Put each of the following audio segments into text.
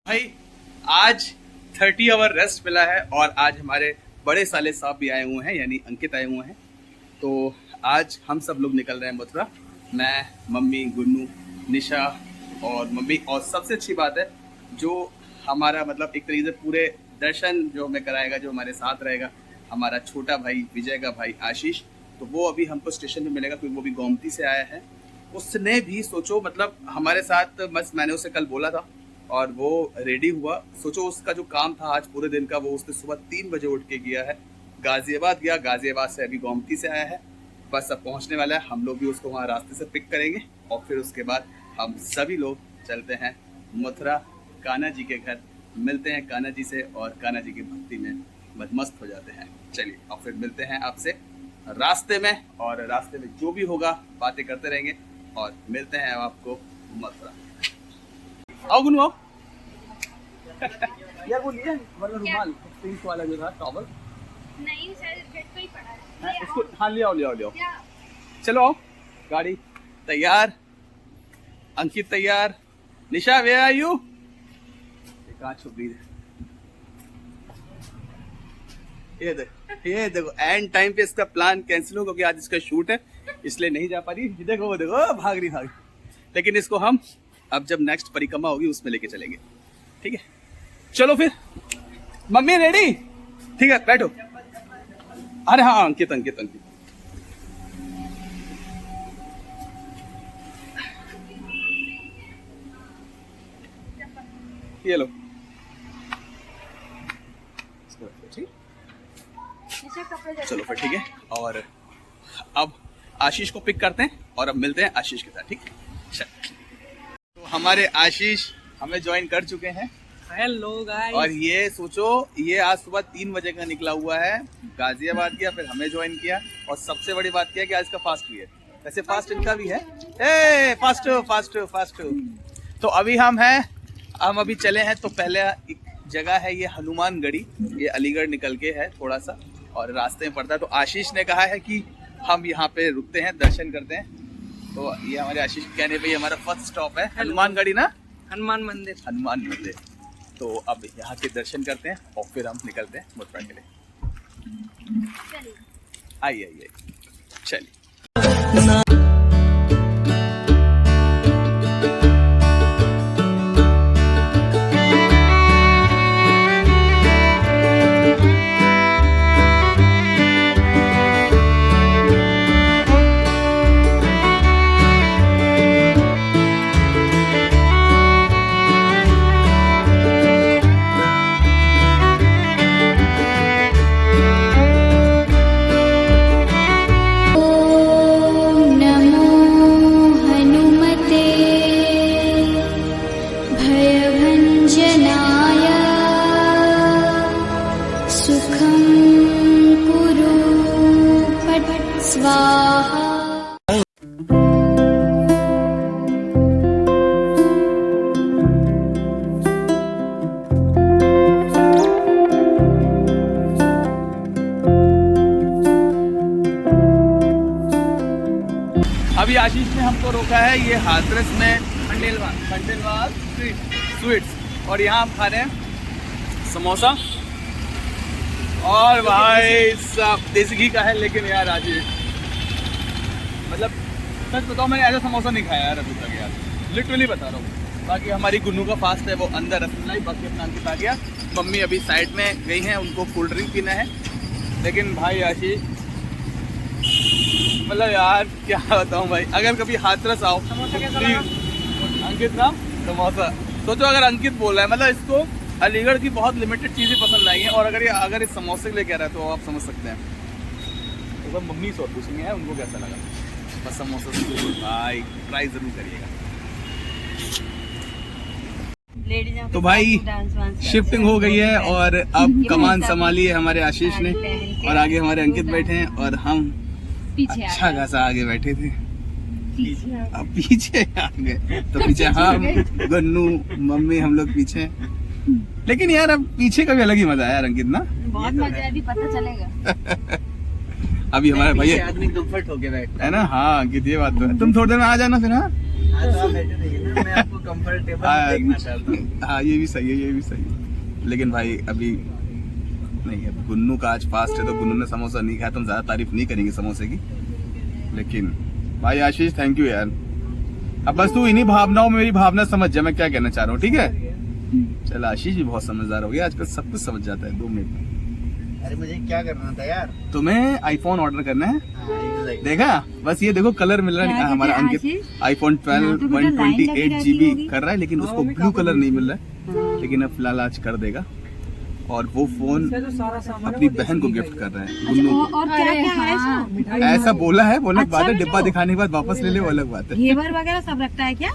भाई आज 30 our rest मिला है और आज हमारे बड़े साले साहब भी आए हुए हैं, यानी अंकित आए हुए हैं। तो आज हम सब लोग निकल रहे हैं मथुरा। मैं, मम्मी, गुन्नू, निशा और मम्मी। और सबसे अच्छी बात है जो हमारा मतलब एक तरीके से पूरे दर्शन जो हमें कराएगा, जो हमारे साथ रहेगा, हमारा छोटा भाई विजय का भाई आशीष। तो वो अभी हमको स्टेशन में मिलेगा क्योंकि वो भी गोमती से आया है। उसने भी सोचो मतलब हमारे साथ, बस मैंने उसे कल बोला था और वो रेडी हुआ। सोचो उसका जो काम था आज पूरे दिन का, वो उसने सुबह 3 बजे उठ के किया है। गाजियाबाद गया, गाजियाबाद से अभी गोमती से आया है। बस अब पहुंचने वाला है। हम लोग भी उसको वहाँ रास्ते से पिक करेंगे और फिर उसके बाद हम सभी लोग चलते हैं मथुरा कान्हा जी के घर। मिलते हैं कान्हा जी से और कान्हा जी की भक्ति में मदमस्त हो जाते हैं। चलिए और फिर मिलते हैं आपसे रास्ते में, और रास्ते में जो भी होगा बातें करते रहेंगे और मिलते हैं आपको मथुरा। आओ गुनू आओ। यार वो लिया वाला रुमाल, पिंक वाला जो था टॉवल। नहीं सर, बेड पे ही पड़ा है। इसको हाँ ले आओ। चलो आओ। गाड़ी तैयार, अंकित तैयार, निशा वे आर यू? कहाँ छुप गई? ये देखो एंड टाइम पे इसका प्लान कैंसिल हो क्योंकि आज इसका शूट है, इसलिए नहीं जा पा रही। देखो वो देखो भाग रही। लेकिन इसको हम अब जब नेक्स्ट परिक्रमा होगी उसमें लेके चलेंगे। ठीक है चलो फिर। Mummy ready? ठीक है बैठो। अरे हाँ अंकित। ये लो। चलो फिर ठीक है। और अब आशीष को पिक करते हैं और अब मिलते हैं आशीष के साथ। ठीक है तो हमारे आशीष हमें ज्वाइन कर चुके हैं। Hello guys. और ये सोचो ये आज सुबह 3 बजे का निकला हुआ है, गाजियाबाद गया, फिर हमें ज्वाइन किया। और सबसे बड़ी बात क्या है कि आज का फास्ट भी है। वैसे फास्ट इनका भी है। ए फास्ट। तो अभी हम अभी चले हैं। तो पहले एक जगह है ये हनुमानगढ़ी, ये अलीगढ़ निकल के है थोड़ा सा और रास्ते में पड़ता है। तो आशीष ने कहा है कि हम यहाँ पे रुकते हैं, दर्शन करते हैं। तो ये हमारे आशीष कहने पे हमारा फर्स्ट स्टॉप है हनुमानगढ़ी ना, हनुमान मंदिर। तो अब यहाँ के दर्शन करते हैं और फिर हम निकलते हैं मथुरा के लिए। आइए चलिए। अभी आशीष ने हमको रोका है ये हाथरस में खंडेलवाल स्वीट्स, और यहाँ हम खा रहे हैं समोसा। और भाई सब देसी घी का है, लेकिन यार आशीष मतलब सच बताओ मैंने ऐसा समोसा नहीं खाया यार अभी तक यार, लिटरली बता रहा हूँ। बाकी हमारी गुन्नू का फास्ट है, वो अंदर रसमलाई, बाकी अपना अंकित आ गया। मम्मी अभी साइड में गई हैं, उनको कोल्ड ड्रिंक पीना है। लेकिन भाई आशीष मतलब यार क्या बताऊं भाई, अगर कभी हाथरस आओ अंकित नाम समोसा। सोचो अगर अंकित बोल रहा है, मतलब इसको अलीगढ़ की बहुत लिमिटेड चीज़ें पसंद आई हैं, और अगर इस समोसे के लिए कह रहा है तो आप समझ सकते हैं। तो तो मम्मी से और पूछेंगे उनको कैसा लगा। बस समोसा भाई ट्राई जरूर करिएगा। तो भाई शिफ्टिंग हो गई है और अब कमान संभाली है हमारे आशीष ने, और आगे हमारे अंकित बैठे हैं और हम अच्छा खासा आगे बैठे थे। अब पीछे आ गए तो पीछे हम गन्नू मम्मी हम लोग पीछे। लेकिन यार अब पीछे का भी अलग ही मजा है यार अंकित ना, बहुत मजा है, अभी पता चलेगा। अभी हमारे भैया आदमी कंफर्ट हो गया बैठ है ना। हाँ अंकित ये बात तो है। तुम थोड़ी देर में आ जाना फिर। हाँ तो आप बैठे रहिए ना, मैं आपको कंफर्टेबल देखना चाहता हूँ। हाँ ये भी सही है, ये भी सही है। लेकिन भाई अभी नहीं है, गुन्नू का आज फास्ट है तो गुन्नू ने समोसा नहीं खाया, तो हम ज्यादा तारीफ नहीं करेंगे समोसे की। लेकिन भाई आशीष थैंक यू यार। अब बस तू इन्हीं भावनाओं में मेरी भावना समझ जा, मैं क्या कहना चाह रहा हूँ, ठीक है। चल आशीष भी बहुत समझदार हो गया आजकल, सब कुछ समझ जाता है 2 मिनट में। अरे मुझे क्या करना था यार? तुम्हें आईफोन ऑर्डर करना है, देखा? बस ये देखो कलर मिल रहा है हमारा अंकित आईफोन 12 128 GB कर रहा है, लेकिन उसको ब्लू कलर नहीं मिल रहा है। लेकिन अब फिलहाल आज कर देगा, और वो फोन अपनी बहन को गिफ्ट कर रहा है गुन्नू को। और क्या क्या है इसमें? ऐसा बोला है, वो अलग बात है, डिब्बा दिखाने के बाद वापस ले ले वो अलग बात है। घेवर वगैरह सब रखता है क्या?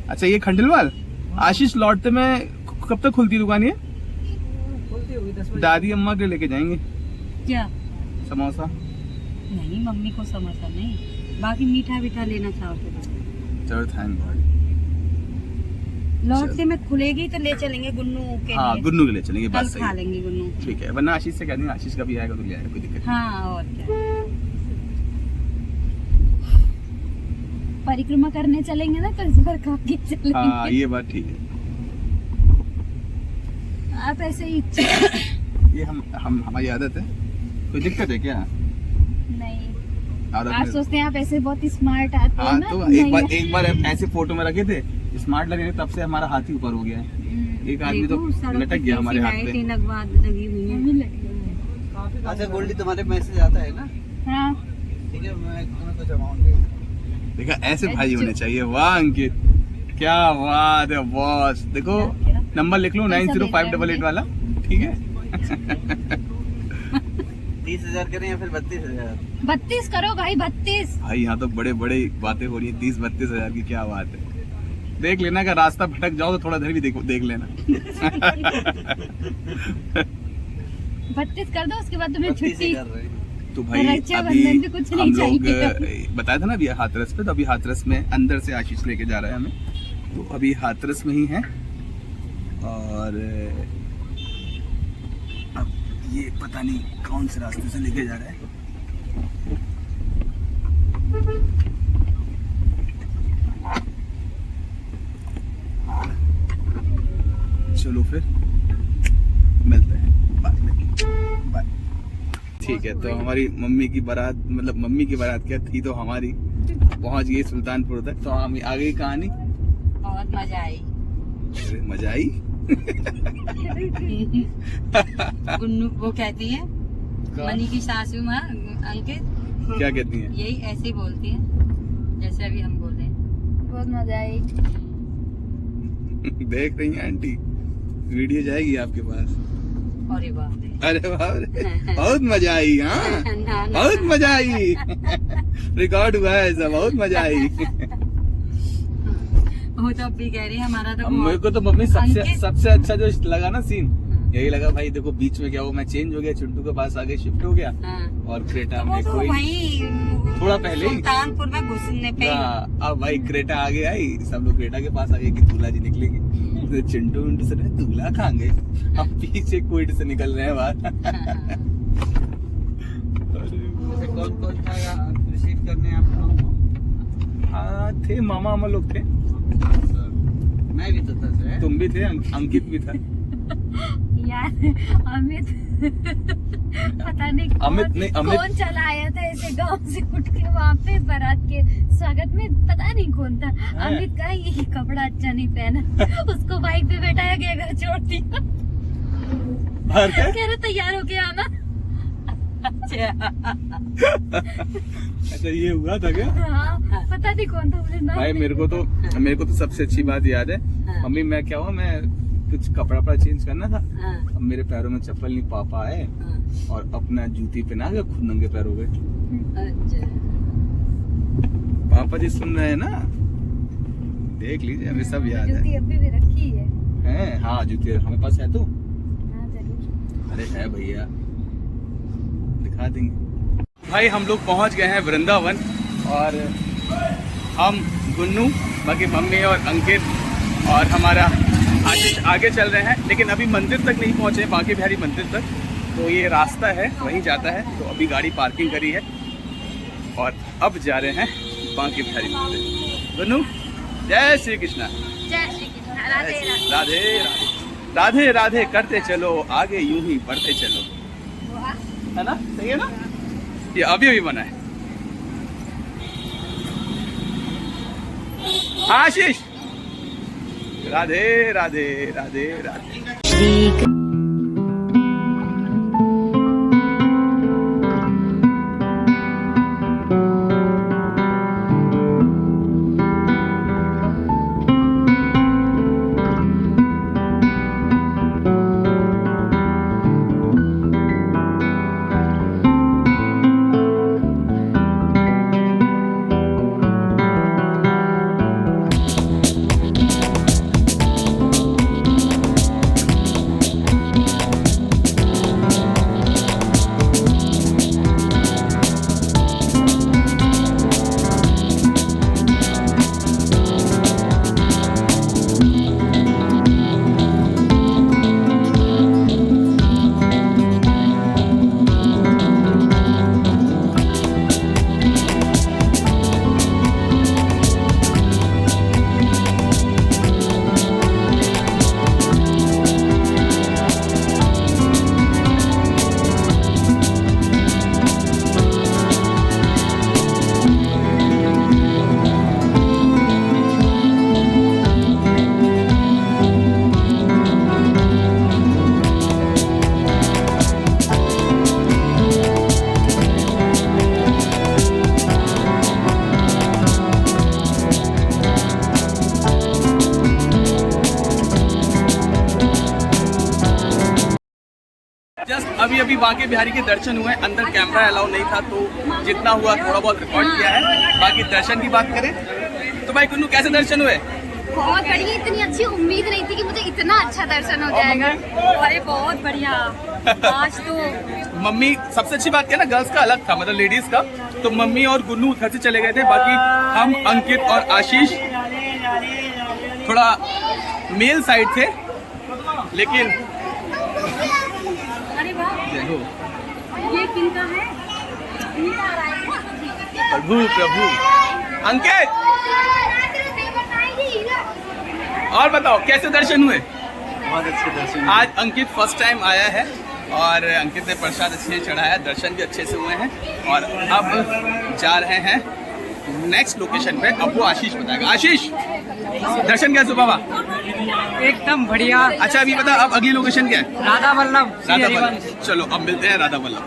अच्छा ये खंडलवाल आशीष लौटते में कब तक खुलती दुकान है? दादी अम्मा के लेके जाएंगे क्या? समोसा। नहीं मम्मी को समोसा नहीं, बाकी मीठा वीठा लेना चाहो तो चलो थैंक गॉड। लौटते में खुलेगी तो ले चलेंगे गुन्नू के हाँ लिए। गुन्नू के लिए चलेंगे, कल बात सही खा है। लेंगे गुन्नू। ठीक है, वरना आशीष से कह देंगे आशीष का भी आएगा तो ले आएगा, कोई दिक्कत नहीं। हाँ और क्या, परिक्रमा करने चलेंगे ना तो इस बार खा के चलेंगे। हाँ ये बात ठीक है। आप ऐसे ही ये हम हमारी आदत है, कोई दिक्कत है क्या? नहीं, आदत आप में। सोचते हैं आप ऐसे बहुत ही स्मार्ट आते हैं हाँ ना। तो नहीं। एक बार ऐसे फोटो में रखे थे स्मार्ट लगे, तब से हमारा हाथ ही ऊपर हो गया है। एक आदमी तो लटक गया हमारे हाथ पे। लगी हुई है। अच्छा गोल्डी तुम्हारे मैसेज आता है ना? हाँ ठीक है, मैं तुम्हें कुछ अमाउंट दे दूँ। देखा ऐसे भाई होने चाहिए। वाह अंकित क्या बात है बॉस। देखो क्या? नंबर लिख लो 90588 वाला, ठीक है। 30,000 करें या फिर 32,000? 32 करो भाई, 32। भाई यहाँ तो बड़े बड़े बातें हो रही है, 30-32 हजार की क्या बात है। देख लेना, अगर रास्ता भटक जाओ तो थोड़ा देर भी देख लेना। 32 कर दो, उसके बाद तुम्हें 32 छुट्टी। कर रहे हैं। तो भाई रक्षाबंधन अभी पे कुछ हम नहीं लोग चाहिए। बताया था ना अभी हाथरस पे, तो अभी हाथरस में अंदर से आशीष लेके जा रहा है हमें, तो अभी हाथरस में ही है। और अब ये पता नहीं कौन से रास्ते से लेके जा रहा है। चलो फिर मिलते हैं बाद में, बाय। ठीक है, तो हमारी मम्मी की बारात, मतलब मम्मी की बारात क्या थी, तो हमारी पहुंच गई सुल्तानपुर तक। तो हम आगे की कहानी बहुत मजा आई। अरे मजा आई। गुन्नू वो कहती है, मनी की सासू माँ अंकित क्या कहती हैं? यही ऐसे ही बोलती है जैसे अभी हम बोल रहे हैं। बहुत मजा आई। देख रही हैं आंटी, वीडियो जाएगी आपके पास। अरे बाप रे, अरे बाप रे, बहुत मजा आई। हाँ बहुत मजा आई। रिकॉर्ड हुआ है ऐसा, बहुत मजा आई। वो तो अभी कह रही है हमारा तो मेरे को तो मम्मी सबसे अंकित- सबसे अच्छा जो लगा ना सीन, यही लगा भाई। देखो बीच में क्या हुआ, मैं चेंज हो गया, चिंटू के पास आगे शिफ्ट हो गया, हाँ। और क्रेटा तो वो में तो कोई वही थोड़ा पहले ही। सुल्तानपुर में घुसने पे हाँ, अब भाई क्रेटा आगे आई, सब लोग क्रेटा के पास आ गए कि दूल्हा जी निकलेंगे। तो चिंटू विंटू से रहे, दूल्हा खाएंगे, अब पीछे कोई से निकल रहे हैं बाहर। वैसे कौन था रिसीव करने आप लोगों को? हाँ थे, मामा मामा लोग थे, मैं भी तो था सर। तुम भी थे, अंकित भी था। यार अमित पता नहीं अमित नहीं, अमित कौन चला आया था ऐसे गांव से उठ के वहाँ पे बारात के स्वागत में, पता नहीं कौन था। अमित का ये कपड़ा अच्छा नहीं पहना, उसको बाइक पे बैठाया गया, घर छोड़ दिया। बाहर क्या? कह रहे तैयार होके आना। अच्छा ये हुआ था क्या? हाँ, पता नहीं कौन था, मुझे नाम भाई नहीं मेरे को तो सबसे अच्छी बात याद है, मम्मी मैं क्या हुआ, मैं कुछ कपड़ा चेंज करना था, हाँ, अब मेरे पैरों में चप्पल नहीं, पापा आए हाँ, और अपना जूती पहना के खुद नंगे पैर हो गए। अच्छा। पापा जी सुन रहे हैं ना, देख लीजिए, हमें सब याद जूती अभी भी रखी है। है। हाँ जूती हमारे पास है तो, हाँ जरूर। अरे है भैया, दिखा देंगे। भाई हम लोग पहुंच गए हैं वृंदावन, और हम गुन्नू, बाकी मम्मी और अंकित और हमारा आशीष आगे चल रहे हैं, लेकिन अभी मंदिर तक नहीं पहुंचे, बांके बिहारी मंदिर तक। तो ये रास्ता है वहीं जाता है, तो अभी गाड़ी पार्किंग करी है और अब जा रहे हैं बांके बिहारी मंदिर। गुन्नू जय श्री कृष्णा। जय राधे राधे। राधे राधे राधे राधे करते चलो, आगे यूं ही बढ़ते चलो, है ना? सही है ना? ये अभी अभी बना है। आशीष, राधे राधे राधे राधे। जस्ट अभी अभी बांके बिहारी के दर्शन हुए। अंदर कैमरा अलाउ नहीं था तो जितना हुआ थोड़ा बहुत रिकॉर्ड किया है। बाकी दर्शन की बात करें तो भाई कुन्नू कैसे दर्शन हुए? बहुत बढ़िया, इतनी अच्छी उम्मीद नहीं थी कि मुझे इतना अच्छा दर्शन हो जाएगा। अरे बहुत बढ़िया, आज तो मम्मी, सबसे अच्छी बात क्या ना, गर्ल्स का अलग था, मतलब लेडीज का, तो मम्मी और गुन्नू उधर से चले गए थे। बाकी हम अंकित और आशीष थोड़ा मेल साइड थे, लेकिन अरे वाह, देखो ये किनका है? प्रभु प्रभु। अंकित और बताओ कैसे दर्शन हुए? बहुत अच्छे दर्शन। आज अंकित फर्स्ट टाइम आया है और अंकित ने प्रसाद अच्छे से चढ़ाया, दर्शन भी अच्छे से हुए हैं। और अब जा रहे हैं नेक्स्ट लोकेशन पे। अब वो आशीष बताएगा। आशीष, दर्शन कैसे हुआ बाबा? एकदम बढ़िया। अच्छा अभी बता, अब अगली लोकेशन क्या है? राधा वल्लभ। राधा वल्लभ। चलो अब मिलते हैं राधा वल्लभ।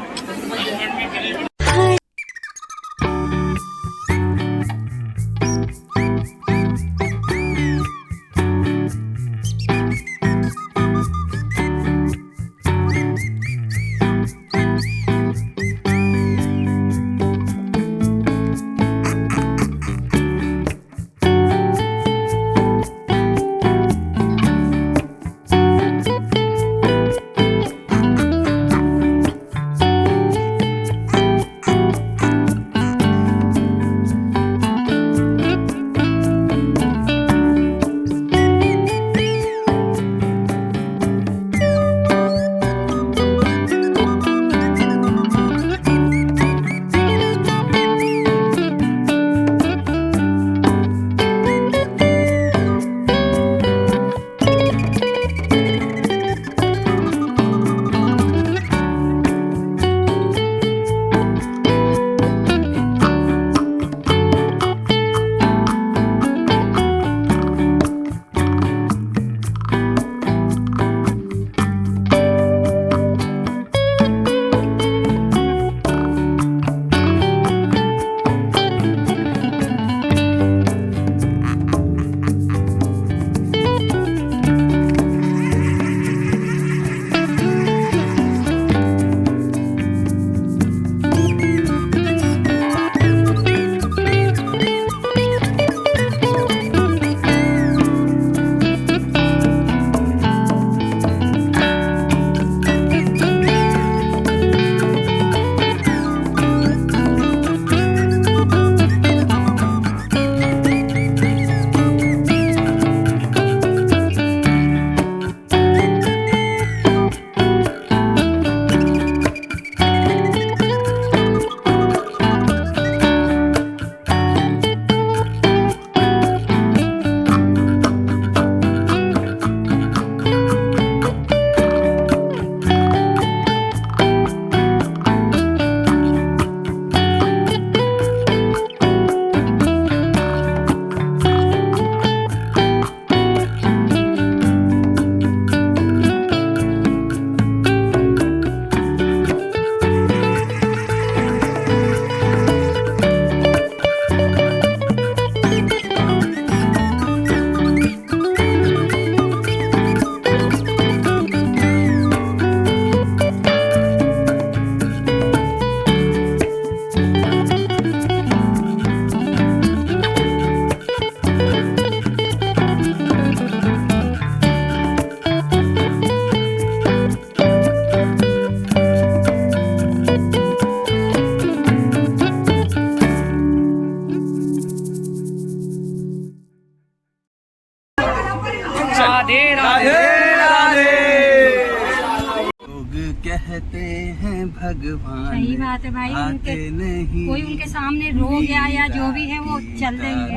कहते हैं भगवान सही बात है भाई, आते नहीं कोई उनके सामने रो गया या जो भी है वो चल देंगे।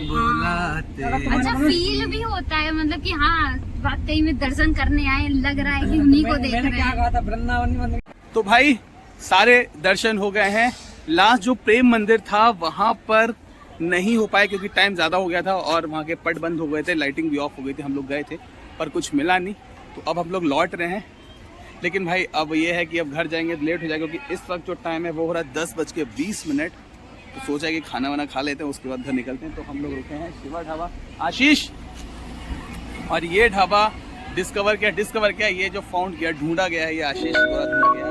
बुलाते अच्छा फील भी होता है, मतलब कि हाँ वाकई में दर्शन करने आए, लग रहा है कि उन्हीं को देख रहे हैं। तो भाई सारे दर्शन हो गए हैं। लास्ट जो प्रेम मंदिर था वहां पर नहीं हो पाए क्योंकि टाइम ज़्यादा हो गया था और वहाँ के पट बंद हो गए थे, लाइटिंग भी ऑफ हो गई थी। हम लोग गए थे पर कुछ मिला नहीं, तो अब हम लोग लौट रहे हैं। लेकिन भाई अब ये है कि अब घर जाएंगे तो लेट हो जाएगा क्योंकि इस वक्त जो टाइम है वो हो रहा है 10:20। तो सोचा है कि खाना वाना खा लेते हैं, उसके बाद घर निकलते हैं। तो हम लोग रुके हैं शिवा ढाबा आशीष, और ये ढाबा डिस्कवर किया ये जो फाउंड किया, ढूंढा गया है, ये आशीष द्वारा ढूंढा गया है।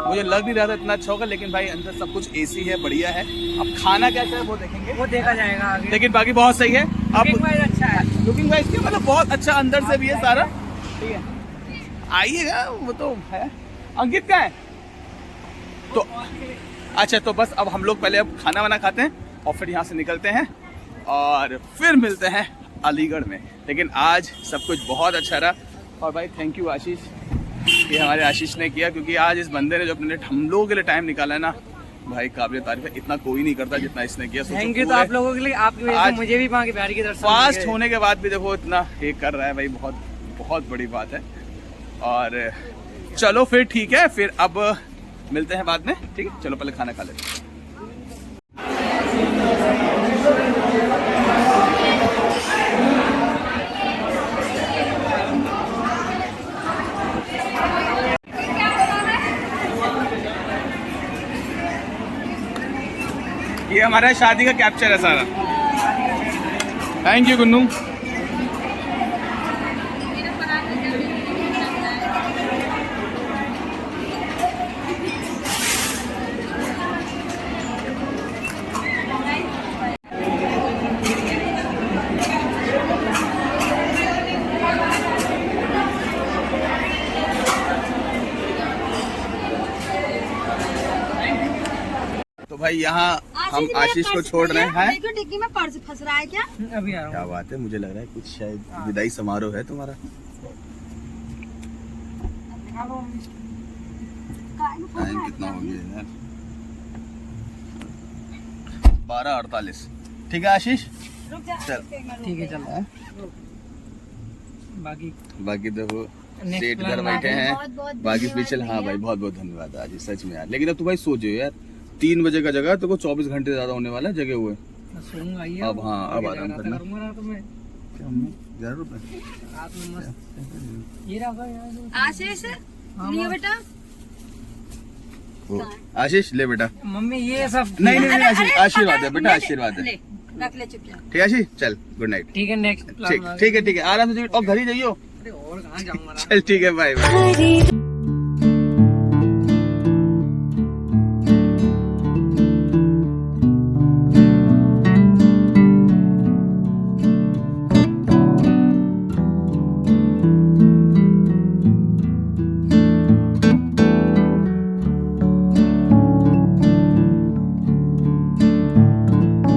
मुझे लग नहीं रहा था इतना अच्छा होगा, लेकिन भाई अंदर सब कुछ एसी है, बढ़िया है। अब खाना कैसा है वो देखेंगे, वो देखा जाएगा आगे। लेकिन बाकी बहुत सही है। अब लुकिंग वाइज अच्छा है, लुकिंग वाइज क्या मतलब बहुत अच्छा अंदर से भी है सारा, ठीक है। आइएगा, वो तो है। अंकित का है तो अच्छा, तो बस अब हम लोग पहले अब खाना वाना खाते हैं और फिर यहाँ से निकलते हैं और फिर मिलते हैं अलीगढ़ में। लेकिन आज सब कुछ बहुत अच्छा रहा और भाई थैंक यू आशीष, ये हमारे आशीष ने किया, क्योंकि आज इस बंदे ने जो अपने हम लोगों के लिए टाइम निकाला है ना भाई, काबिल तारीफ है। इतना कोई नहीं करता जितना इसने किया। थैंक यू तो आप लोगों के लिए, आपकी वजह से मुझे भी वहाँ के बिहारी के दर्शन फास्ट होने के बाद भी देखो इतना ये कर रहा है भाई, बहुत बहुत बड़ी बात है। और चलो फिर ठीक है, फिर अब मिलते हैं बाद में, ठीक है। चलो पहले खाना खा लेते हैं। ये हमारा शादी का कैप्चर है सारा। Thank you Gunnu. तो भाई यहाँ हम आशीष को छोड़ रहे हैं। देखो डिक्की में पर्स फंस रहा है क्या? अभी आ रहा क्या बात है, मुझे लग रहा है कुछ शायद विदाई समारोह है तुम्हारा। टाइम कितना हो गया यार, 12:48। ठीक है आशीष, रुक जा, चल ठीक है चल। हैं? बाकी देखो सेठ plan घर बैठे हैं, बहुत-बहुत बाकी धन्यवाद पीछे। हाँ भैया। भाई बहुत बहुत धन्यवाद आज सच में यार। लेकिन अब तो भाई सोचो यार, 3 बजे का जगह तो को 24 घंटे ज्यादा होने वाला है जगे हुए। सोऊंगा ये अब हाँ, अब आराम करना। करूंगा ना तो मैं 11 रुपए रात में मस्त ये रहा यार। आशीष लियो बेटा। आशीष ले बेटा। मम्मी ये सब नहीं नहीं नहीं आशीष, आशीर्वाद है बेटा, आशीर्वाद है। रख ले चुपचाप। ठीक है आशीष, चल गुड नाइट। ठीक है नेक्स्ट ठीक ठीक है आराम से और घर ही जाइयो। अरे और कहाँ जाऊंगा। चल ठीक है, बाय बाय।